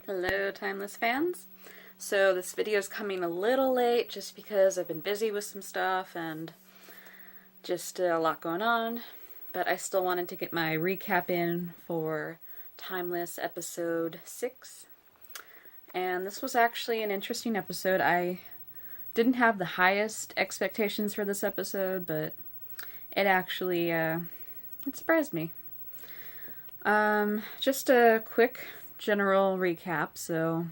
Hello, Timeless fans. So this video is coming a little late just because I've been busy with some stuff and just a lot going on, but I still wanted to get my recap in for Timeless episode 6. And this was actually an interesting episode. I didn't have the highest expectations for this episode, but it actually it surprised me. Just a quick general recap. So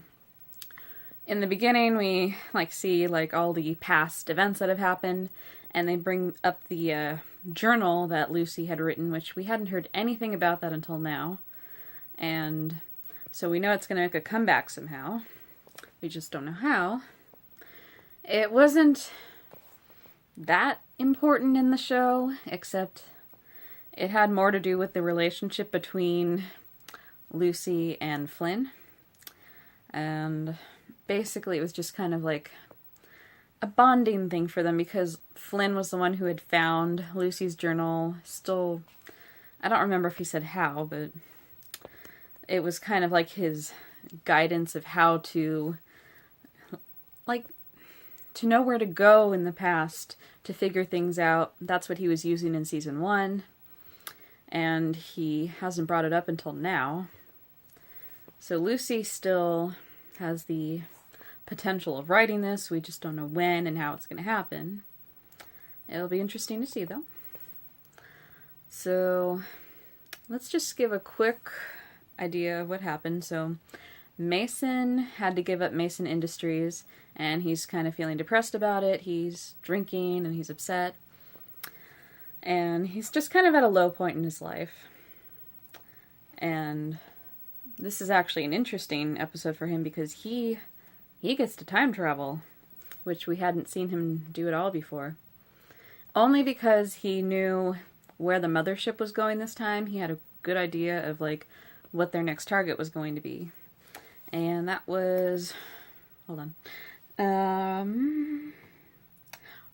in the beginning we see all the past events that have happened, and they bring up the journal that Lucy had written, which we hadn't heard anything about that until now. And so we know it's going to make a comeback somehow. We just don't know how. It wasn't that important in the show, except it had more to do with the relationship between Lucy and Flynn. And basically it was just kind of like a bonding thing for them, because Flynn was the one who had found Lucy's journal. Still, I don't remember if he said how, but it was kind of like his guidance of how to know where to go in the past to figure things out. That's what he was using in season 1, and he hasn't brought it up until now. So Lucy still has the potential of writing this. We just don't know when and how it's going to happen. It'll be interesting to see, though. So let's just give a quick idea of what happened. So Mason had to give up Mason Industries, and he's kind of feeling depressed about it. He's drinking and he's upset. And he's just kind of at a low point in his life. And this is actually an interesting episode for him because he gets to time travel, which we hadn't seen him do at all before. Only because he knew where the mothership was going this time. He had a good idea of what their next target was going to be. And that was,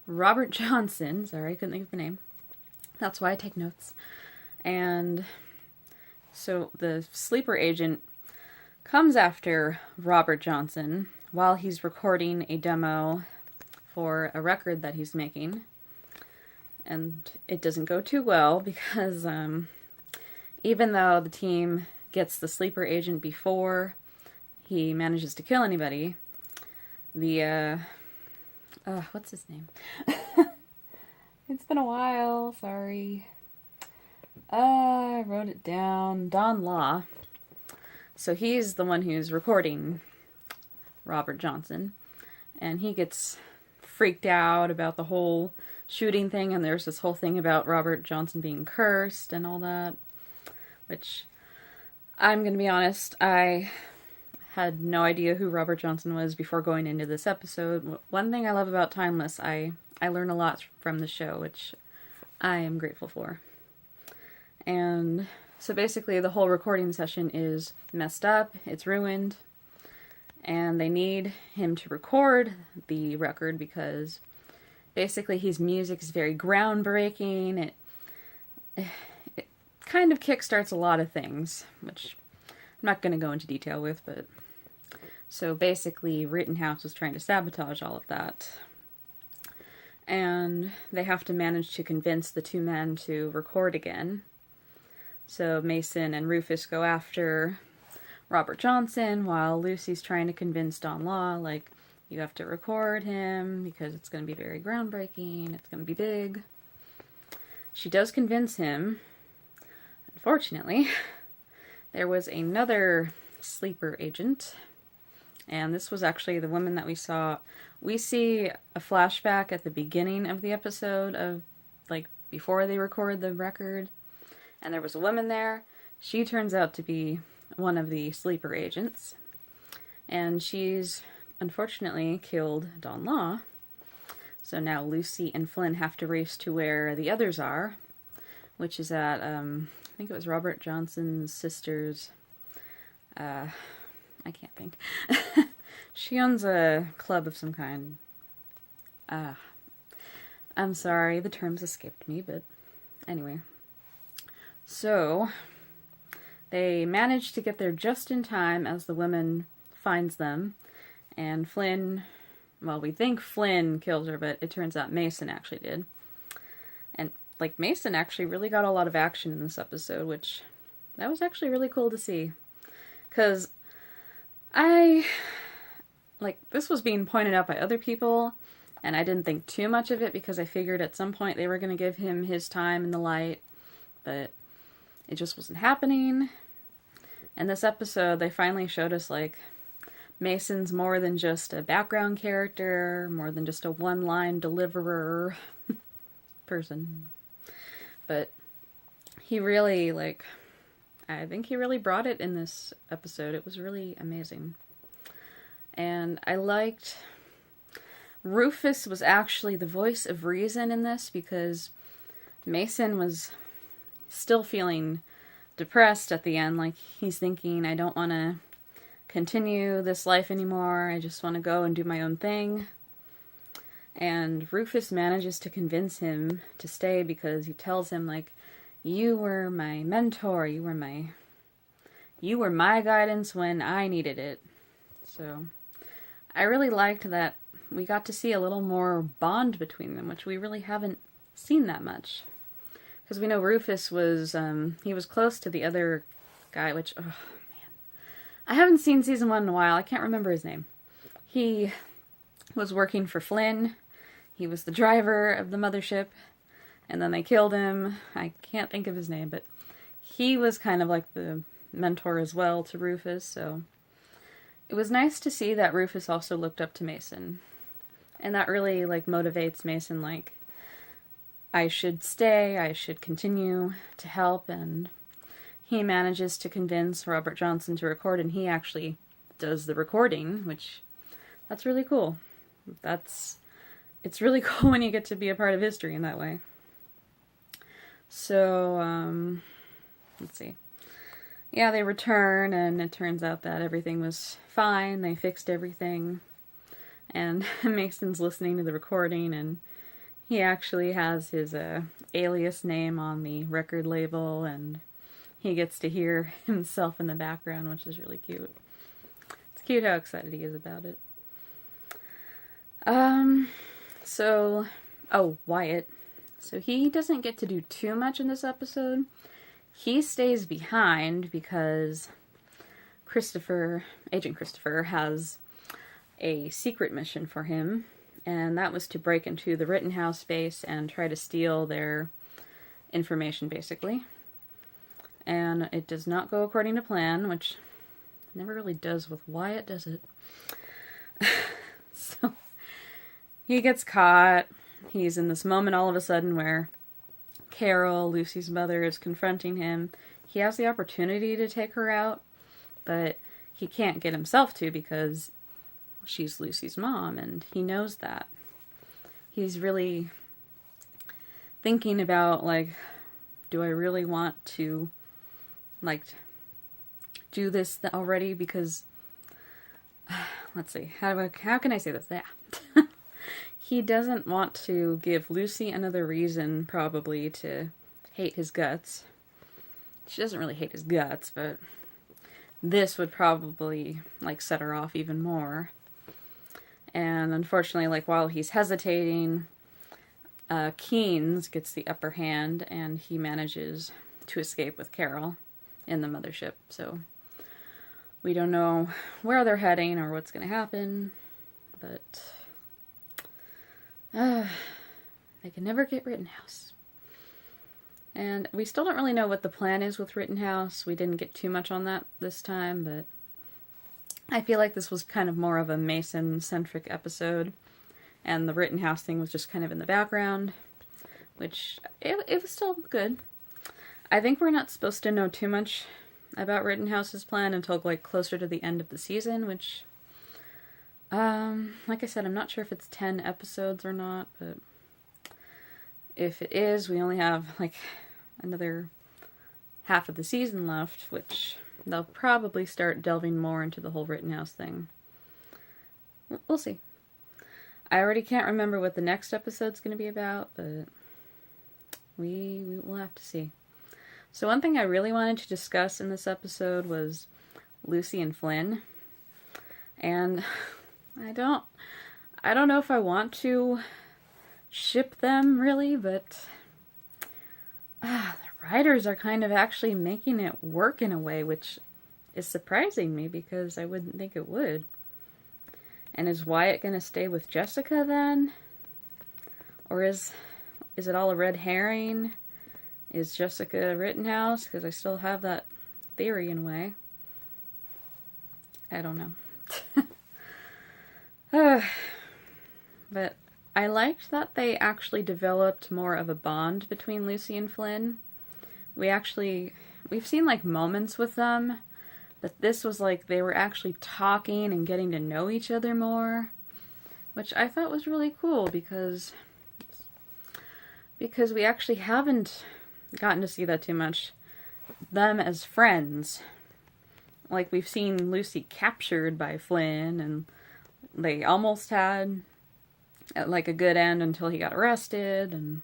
Robert Johnson. Sorry, I couldn't think of the name. That's why I take notes. And so the sleeper agent comes after Robert Johnson while he's recording a demo for a record that he's making. And it doesn't go too well because even though the team gets the sleeper agent before he manages to kill anybody, the what's his name? It's been a while, sorry. I wrote it down. Don Law. So he's the one who's recording Robert Johnson, and he gets freaked out about the whole shooting thing, and there's this whole thing about Robert Johnson being cursed and all that, which, I'm gonna be honest, I had no idea who Robert Johnson was before going into this episode. One thing I love about Timeless, I learn a lot from the show, which I am grateful for. And so basically the whole recording session is messed up, it's ruined, and they need him to record the record because basically his music is very groundbreaking. It kind of kickstarts a lot of things, which I'm not going to go into detail with, but so basically Rittenhouse was trying to sabotage all of that. And they have to manage to convince the two men to record again. So Mason and Rufus go after Robert Johnson while Lucy's trying to convince Don Law, you have to record him because it's going to be very groundbreaking, it's going to be big. She does convince him. Unfortunately, there was another sleeper agent, and this was actually the woman that we saw. We see a flashback at the beginning of the episode of, before they record the record, and there was a woman there. She turns out to be one of the sleeper agents, and she's unfortunately killed Don Law. So now Lucy and Flynn have to race to where the others are, which is at, I think it was Robert Johnson's sister's, I can't think. She owns a club of some kind. I'm sorry, the terms escaped me, but anyway. So, They manage to get there just in time as the woman finds them, and Flynn, well, we think Flynn kills her, but it turns out Mason actually did. And, like, Mason actually really got a lot of action in this episode, which, that was actually really cool to see. Because this was being pointed out by other people, and I didn't think too much of it because I figured at some point they were going to give him his time in the light, but it just wasn't happening. And this episode, they finally showed us, like, Mason's more than just a background character, more than just a one-line deliverer person. But he really, I think he really brought it in this episode. It was really amazing. And I liked... Rufus was actually the voice of reason in this because Mason was still feeling depressed at the end. Like, he's thinking, I don't want to continue this life anymore. I just want to go and do my own thing. And Rufus manages to convince him to stay because he tells him, like, you were my mentor. You were my guidance when I needed it. So I really liked that we got to see a little more bond between them, which we really haven't seen that much. Because we know Rufus was, he was close to the other guy, which, oh man. I haven't seen season 1 in a while. I can't remember his name. He was working for Flynn. He was the driver of the mothership. And then they killed him. I can't think of his name, but he was kind of like the mentor as well to Rufus, so it was nice to see that Rufus also looked up to Mason. And that really, motivates Mason, I should stay, I should continue to help, and he manages to convince Robert Johnson to record, and he actually does the recording, which, that's really cool. It's really cool when you get to be a part of history in that way. So, let's see. Yeah, they return, and it turns out that everything was fine, they fixed everything. And Mason's listening to the recording, and he actually has his alias name on the record label, and he gets to hear himself in the background, which is really cute. It's cute how excited he is about it. Wyatt. So he doesn't get to do too much in this episode. He stays behind because Agent Christopher, has a secret mission for him, and that was to break into the Rittenhouse base and try to steal their information, basically. And it does not go according to plan, which never really does with Wyatt, does it? So, he gets caught. He's in this moment all of a sudden where Carol, Lucy's mother, is confronting him. He has the opportunity to take her out, but he can't get himself to because she's Lucy's mom, and he knows that. He's really thinking about, do I really want to, do this already? Because, let's see, how can I say this? Yeah. He doesn't want to give Lucy another reason, probably, to hate his guts. She doesn't really hate his guts, but this would probably, set her off even more. And unfortunately, while he's hesitating, Keynes gets the upper hand, and he manages to escape with Carol in the mothership. So we don't know where they're heading or what's going to happen, but they can never get Rittenhouse. And we still don't really know what the plan is with Rittenhouse. We didn't get too much on that this time, but I feel like this was kind of more of a Mason-centric episode, and the Rittenhouse thing was just kind of in the background, which, it was still good. I think we're not supposed to know too much about Rittenhouse's plan until, closer to the end of the season, which, like I said, I'm not sure if it's 10 episodes or not, but if it is, we only have, another half of the season left, which they'll probably start delving more into the whole Rittenhouse thing. We'll see. I already can't remember what the next episode's going to be about, but we will have to see. So one thing I really wanted to discuss in this episode was Lucy and Flynn. And I don't know if I want to ship them really, but the writers are kind of actually making it work in a way, which is surprising me because I wouldn't think it would. And is Wyatt going to stay with Jessica then? Or is it all a red herring? Is Jessica Rittenhouse? Because I still have that theory in a way. I don't know. But I liked that they actually developed more of a bond between Lucy and Flynn. We've seen like moments with them, but this was like they were actually talking and getting to know each other more, which I thought was really cool because we actually haven't gotten to see that too much. Them as friends. Like, we've seen Lucy captured by Flynn, and they almost had like a good end until he got arrested, and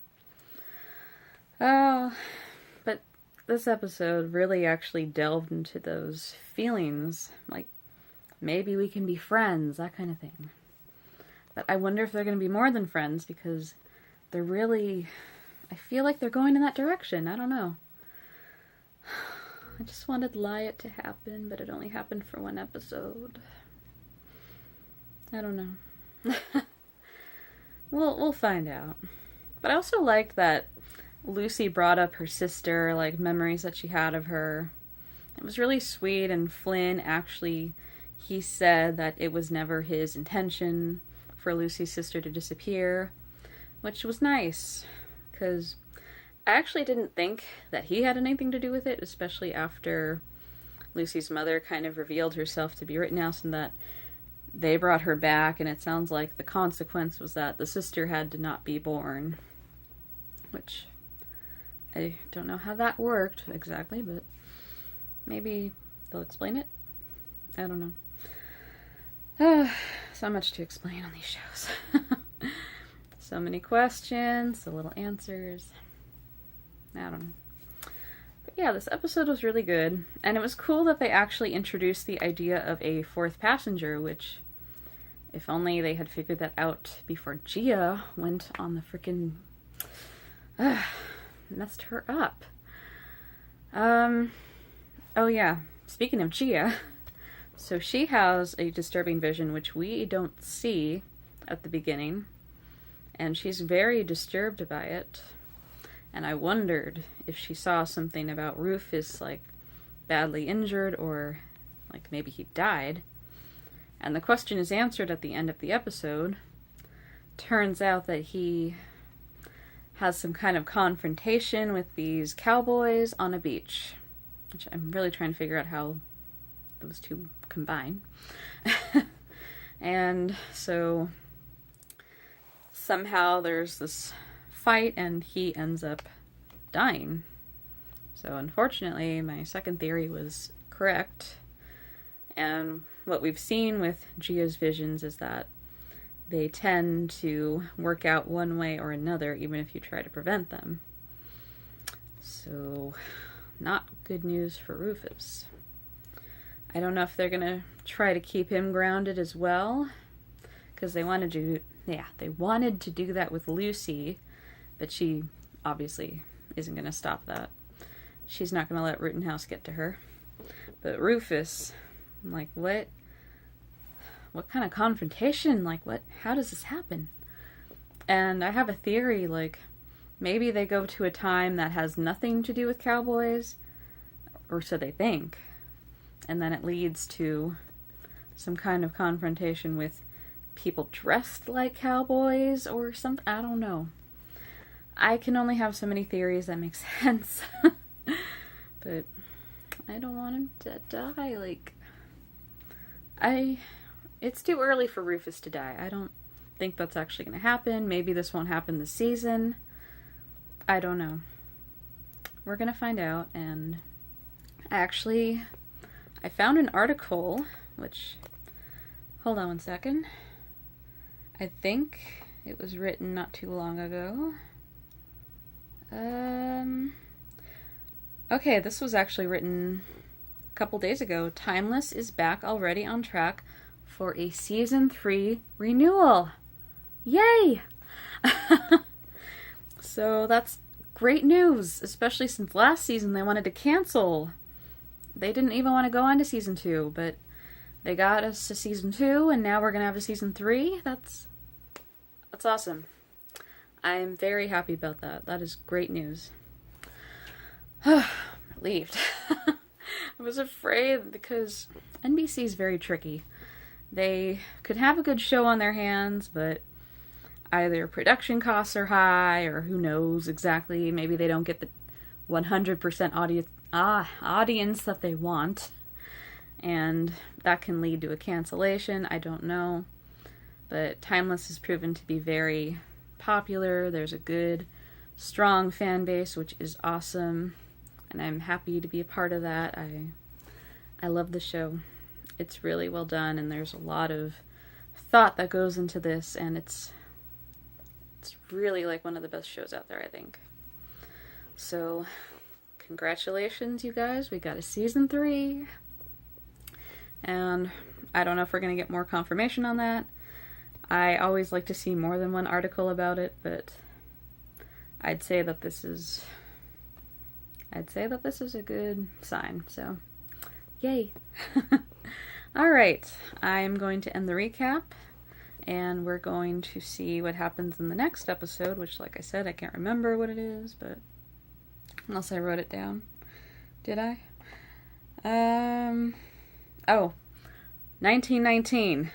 but this episode really actually delved into those feelings, like maybe we can be friends, that kind of thing. But I wonder if they're going to be more than friends, because I feel like they're going in that direction. I don't know. I just wanted Wyatt to happen, but it only happened for one episode. I don't know. We'll find out. But I also liked that Lucy brought up her sister, like memories that she had of her. It was really sweet, and Flynn he said that it was never his intention for Lucy's sister to disappear, which was nice, because I actually didn't think that he had anything to do with it, especially after Lucy's mother kind of revealed herself to be Rittenhouse and that they brought her back, and it sounds like the consequence was that the sister had to not be born. Which, I don't know how that worked exactly, but maybe they'll explain it. I don't know. So much to explain on these shows. So many questions, so little answers. I don't know. But yeah, this episode was really good. And it was cool that they actually introduced the idea of a fourth passenger, which, if only they had figured that out before Gia went on the frickin' messed her up. Oh yeah, speaking of Gia, so she has a disturbing vision which we don't see at the beginning, and she's very disturbed by it. And I wondered if she saw something about Rufus, like, badly injured, or, like, maybe he died. And the question is answered at the end of the episode. Turns out that he has some kind of confrontation with these cowboys on a beach. Which I'm really trying to figure out how those two combine. And so somehow there's this fight and he ends up dying. So unfortunately, my second theory was correct. And what we've seen with Gia's visions is that they tend to work out one way or another, even if you try to prevent them. So, not good news for Rufus. I don't know if they're gonna try to keep him grounded as well, because they wanted to do that with Lucy, but she obviously isn't gonna stop that. She's not gonna let Rittenhouse get to her. But Rufus, I'm like, what kind of confrontation? Like, how does this happen? And I have a theory, like, maybe they go to a time that has nothing to do with cowboys, or so they think, and then it leads to some kind of confrontation with people dressed like cowboys or something. I don't know. I can only have so many theories that make sense. But I don't want him to die. It's too early for Rufus to die. I don't think that's actually going to happen. Maybe this won't happen this season. I don't know. We're going to find out. And actually, I found an article, which, hold on one second. I think it was written not too long ago. Okay, this was actually written a couple days ago. Timeless is back already on track for a season 3 renewal. Yay! So that's great news, especially since last season they wanted to cancel. They didn't even want to go on to season 2, but they got us to season 2, and now we're gonna have a season 3. That's awesome. I'm very happy about that. That is great news. Relieved. I was afraid because NBC is very tricky. They could have a good show on their hands, but either production costs are high, or who knows exactly. Maybe they don't get the 100% audience that they want, and that can lead to a cancellation. I don't know. But Timeless has proven to be very popular. There's a good, strong fan base, which is awesome, and I'm happy to be a part of that. I love the show. It's really well done, and there's a lot of thought that goes into this, and it's really like one of the best shows out there, I think. So, congratulations, you guys. We got a season 3. And I don't know if we're going to get more confirmation on that. I always like to see more than one article about it, but I'd say that this is a good sign. So, yay. All right. I'm going to end the recap, and we're going to see what happens in the next episode, which, like I said, I can't remember what it is, but unless I wrote it down. Did I? 1919.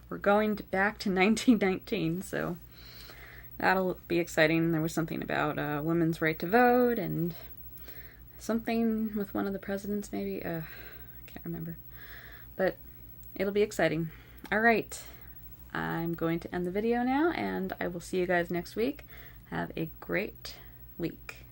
We're going back to 1919, so that'll be exciting. There was something about women's right to vote and something with one of the presidents, maybe. I can't remember. But it'll be exciting. All right. I'm going to end the video now, and I will see you guys next week. Have a great week.